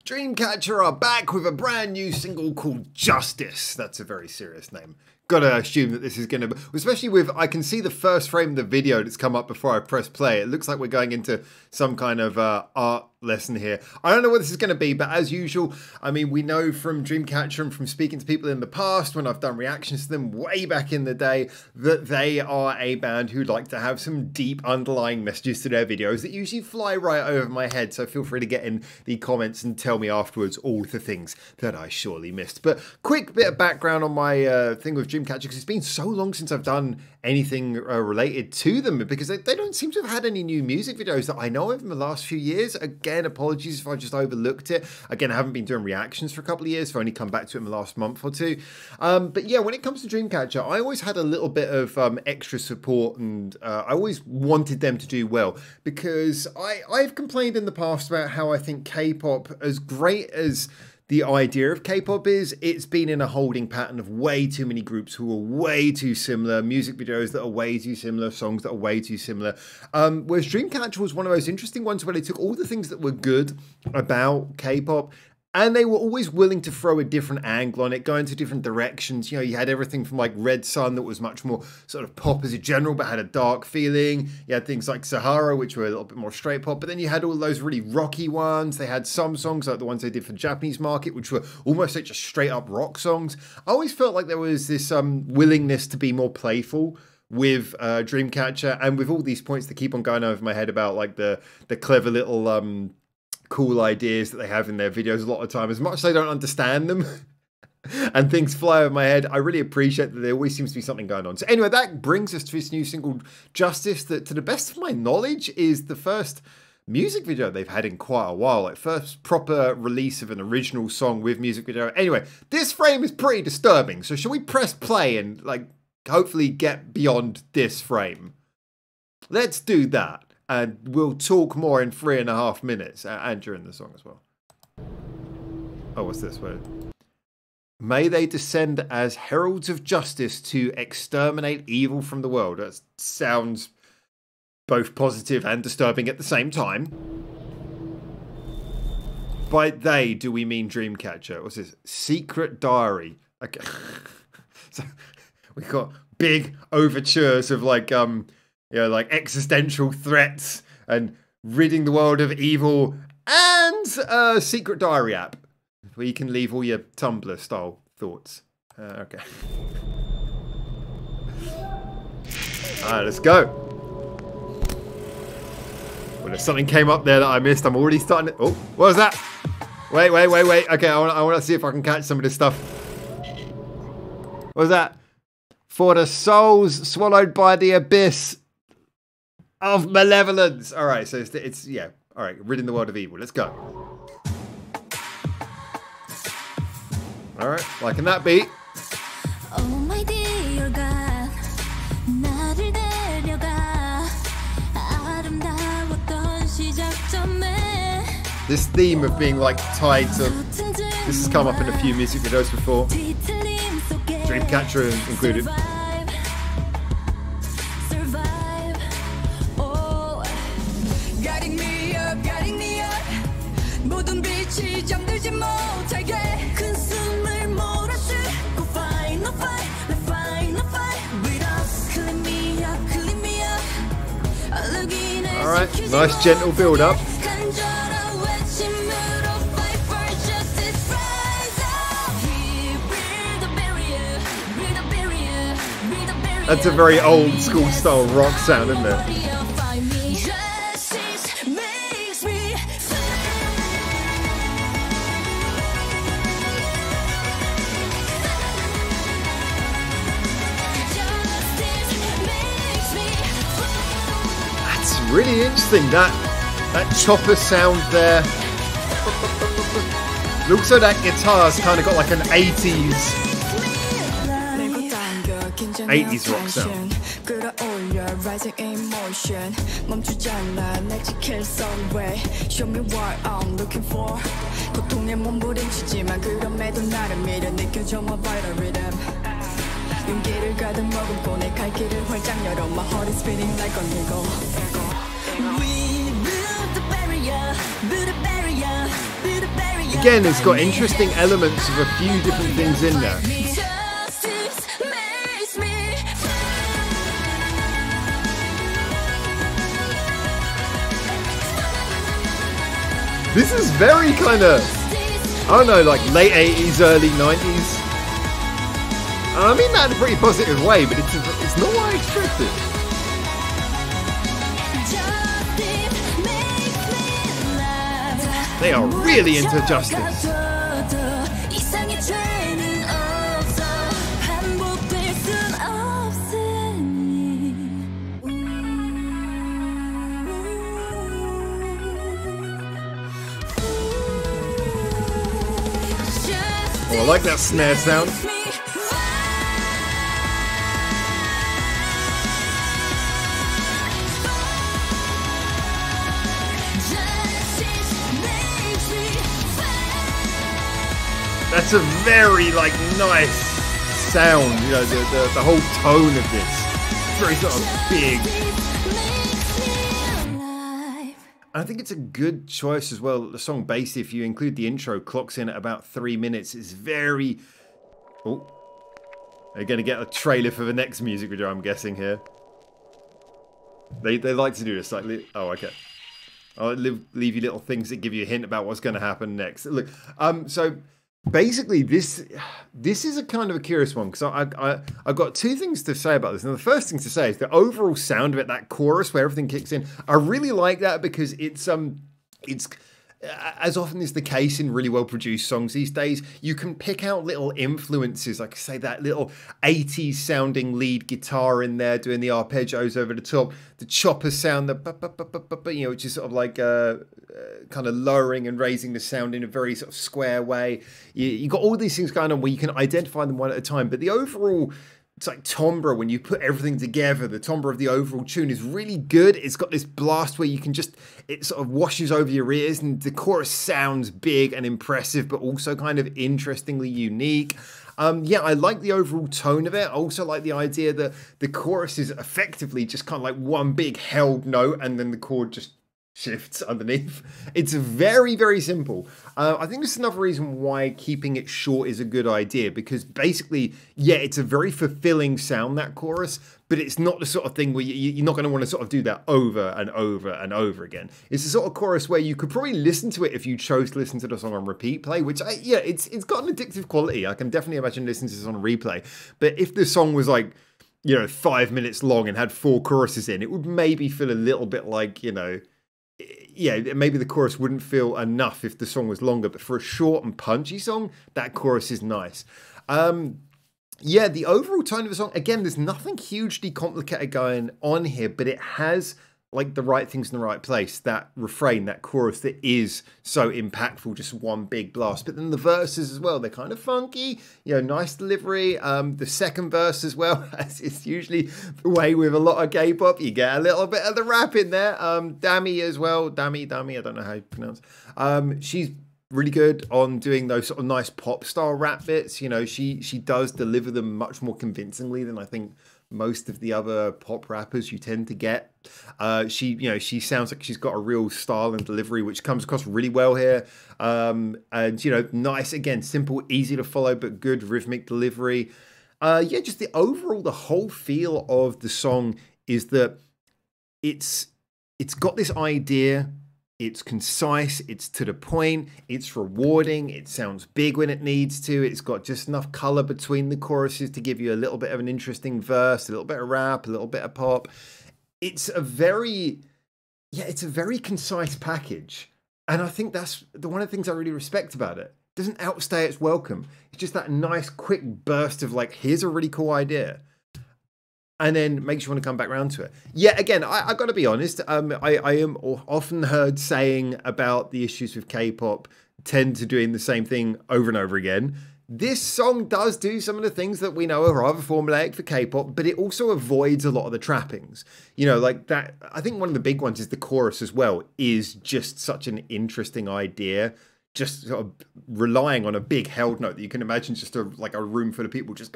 Dreamcatcher are back with a brand new single called Justice. That's a very serious name. Gotta assume that this is gonna be, especially with, I can see the first frame of the video that's come up before I press play. It looks like we're going into some kind of art lesson here. I don't know what this is going to be, but as usual, I mean, we know from Dreamcatcher and from speaking to people in the past when I've done reactions to them way back in the day that they are a band who like to have some deep underlying messages to their videos that usually fly right over my head. So feel free to get in the comments and tell me afterwards all the things that I surely missed. But quick bit of background on my thing with Dreamcatcher, because it's been so long since I've done anything related to them, because they don't seem to have had any new music videos that I know of in the last few years. Again, apologies if I just overlooked it. Again, I haven't been doing reactions for a couple of years. I've only come back to it in the last month or two. But yeah, when it comes to Dreamcatcher, I always had a little bit of extra support, and I always wanted them to do well, because I've complained in the past about how I think K-pop, as great as the idea of K-pop is, it's been in a holding pattern of way too many groups who are way too similar, music videos that are way too similar, songs that are way too similar. Whereas Dreamcatcher was one of those interesting ones where they took all the things that were good about K-pop, and they were always willing to throw a different angle on it, go into different directions. You know, you had everything from like Red Sun, that was much more sort of pop as a general, but had a dark feeling. You had things like Sahara, which were a little bit more straight pop. But then you had all those really rocky ones. They had some songs like the ones they did for the Japanese market, which were almost like just straight up rock songs. I always felt like there was this willingness to be more playful with Dreamcatcher, and with all these points that keep on going over my head about like the clever little cool ideas that they have in their videos a lot of time, as much as I don't understand them and things fly over my head, I really appreciate that there always seems to be something going on. So anyway, that brings us to this new single Justice, that to the best of my knowledge is the first music video they've had in quite a while, like first proper release of an original song with music video. Anyway, this frame is pretty disturbing, so shall we press play and like hopefully get beyond this frame? Let's do that. And we'll talk more in 3.5 minutes and during the song as well. Oh, what's this word? May they descend as heralds of justice to exterminate evil from the world. That sounds both positive and disturbing at the same time. By they, do we mean Dreamcatcher? What's this? Secret diary. Okay. So we've got big overtures of like, you know, like existential threats and ridding the world of evil, and a secret diary app where you can leave all your Tumblr style thoughts. Okay. Alright, let's go. Well, if something came up there that I missed, I'm already starting to... Oh, what was that? Wait. Okay, I want to see if I can catch some of this stuff. What was that? For the souls swallowed by the abyss of malevolence. All right, so it's yeah. All right, ridding the world of evil. Let's go. All right, liking that beat. Oh my dear God, 나를 데려가 아름다웠던 시작점에. This theme of being like tied to, this has come up in a few music videos before, Dreamcatcher included. Alright, nice gentle build up. That's a very old school style rock sound, isn't it? Really interesting, that chopper sound there. Looks like that guitar's kind of got like an 80s rock sound. 용기를 가득 머금고 내 갈 길을 활짝 열어 My heart is beating like a eagle. We built the barrier, build a barrier, build a barrier. Again, it's got interesting elements of a few different things in there. This is very kind of, I don't know, like late 80s, early 90s. And I mean that in a pretty positive way, but it's not what I expected. They are really into Justice. Oh, I like that snare sound. That's a very like nice sound, you know, the whole tone of this. Very sort of big. I think it's a good choice as well. The song basically, if you include the intro, clocks in at about 3 minutes. It's very... Oh. They're going to get a trailer for the next music video, I'm guessing, here. They like to do this. Like, oh, okay. I'll leave you little things that give you a hint about what's going to happen next. Look, so... Basically, this is a kind of a curious one because I've got two things to say about this. And the first thing to say is the overall sound of it, that chorus where everything kicks in. I really like that because it's as often is the case in really well produced songs these days, you can pick out little influences, like say that little 80s sounding lead guitar in there doing the arpeggios over the top, the chopper sound, you know, which is sort of like kind of lowering and raising the sound in a very sort of square way. You got all these things going on where you can identify them one at a time, but the overall, it's like timbre, when you put everything together, the timbre of the overall tune is really good. It's got this blast where you can just, it sort of washes over your ears, and the chorus sounds big and impressive, but also kind of interestingly unique. Yeah, I like the overall tone of it. I also like the idea that the chorus is effectively just kind of like one big held note, and then the chord just shifts underneath. It's very, very simple. I think this is another reason why keeping it short is a good idea, because basically, yeah, it's a very fulfilling sound, that chorus, but it's not the sort of thing where you're not going to want to sort of do that over and over and over again. It's the sort of chorus where you could probably listen to it if you chose to listen to the song on repeat play, which, yeah, it's got an addictive quality. I can definitely imagine listening to this on a replay. But if the song was like, you know, 5 minutes long and had 4 choruses in, it would maybe feel a little bit like, you know, yeah, maybe the chorus wouldn't feel enough if the song was longer, but for a short and punchy song, that chorus is nice. Yeah, the overall tone of the song, again, there's nothing hugely complicated going on here, but it has like the right things in the right place. That refrain, that chorus that is so impactful, just one big blast. But then the verses as well, they're kind of funky, you know, nice delivery. The second verse as well, as it's usually the way with a lot of K-pop, you get a little bit of the rap in there. Dami as well, Dami, I don't know how you pronounce. She's really good on doing those sort of nice pop style rap bits. You know, she does deliver them much more convincingly than I think most of the other pop rappers you tend to get. She sounds like she's got a real style and delivery which comes across really well here. And you know, nice, again, simple, easy to follow, but good rhythmic delivery. Yeah, just the whole feel of the song is that it's got this idea. It's concise, it's to the point, it's rewarding, it sounds big when it needs to, it's got just enough colour between the choruses to give you a little bit of an interesting verse, a little bit of rap, a little bit of pop. It's a very concise package. And I think that's one of the things I really respect about it. It doesn't outstay its welcome. It's just that nice quick burst of like, here's a really cool idea. And then makes you want to come back around to it. Yeah, again, I got to be honest. I am often heard saying about the issues with K-pop tend to doing the same thing over and over again. This song does do some of the things that we know are rather formulaic for K-pop, but it also avoids a lot of the trappings. You know, like that. I think one of the big ones is the chorus as well, is just such an interesting idea. Just sort of relying on a big held note that you can imagine just like a room full of people just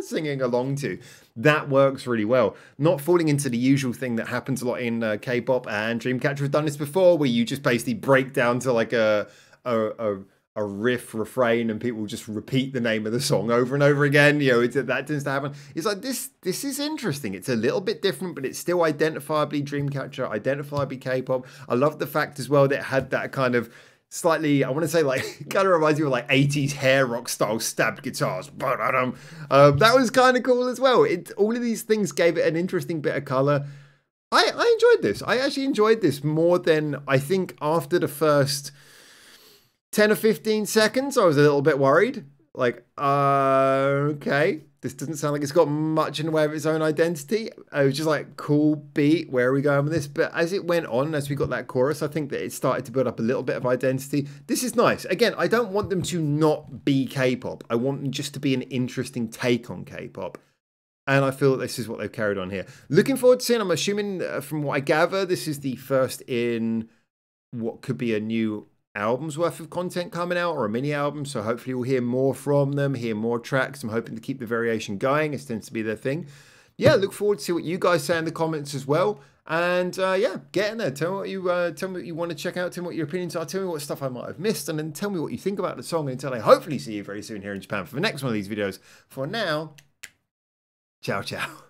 singing along to. That works really well. Not falling into the usual thing that happens a lot in K-pop, and Dreamcatcher has done this before, where you just basically break down to like a a riff refrain and people just repeat the name of the song over and over again. You know, that tends to happen. It's like this is interesting. It's a little bit different, but it's still identifiably Dreamcatcher, identifiably K-pop. I love the fact as well that it had that kind of slightly, I want to say, like, kind of reminds me of like 80s hair rock style stabbed guitars. That was kind of cool as well. All of these things gave it an interesting bit of color. I enjoyed this. I actually enjoyed this more than I think after the first 10 or 15 seconds. I was a little bit worried. Like, okay, this doesn't sound like it's got much in the way of its own identity. I was just like, cool beat, where are we going with this? But as it went on, as we got that chorus, I think that it started to build up a little bit of identity. This is nice. Again, I don't want them to not be K-pop. I want them just to be an interesting take on K-pop. And I feel that this is what they've carried on here. Looking forward to seeing, I'm assuming from what I gather, this is the first in what could be a new album's worth of content coming out, or a mini album. So hopefully we'll hear more from them, hear more tracks. I'm hoping to keep the variation going. It tends to be their thing. Yeah, look forward to see what you guys say in the comments as well. And yeah, get in there. Tell me what you want to check out. Tell me what your opinions are. Tell me what stuff I might have missed. And then tell me what you think about the song until I hopefully see you very soon here in Japan for the next one of these videos. For now, ciao, ciao.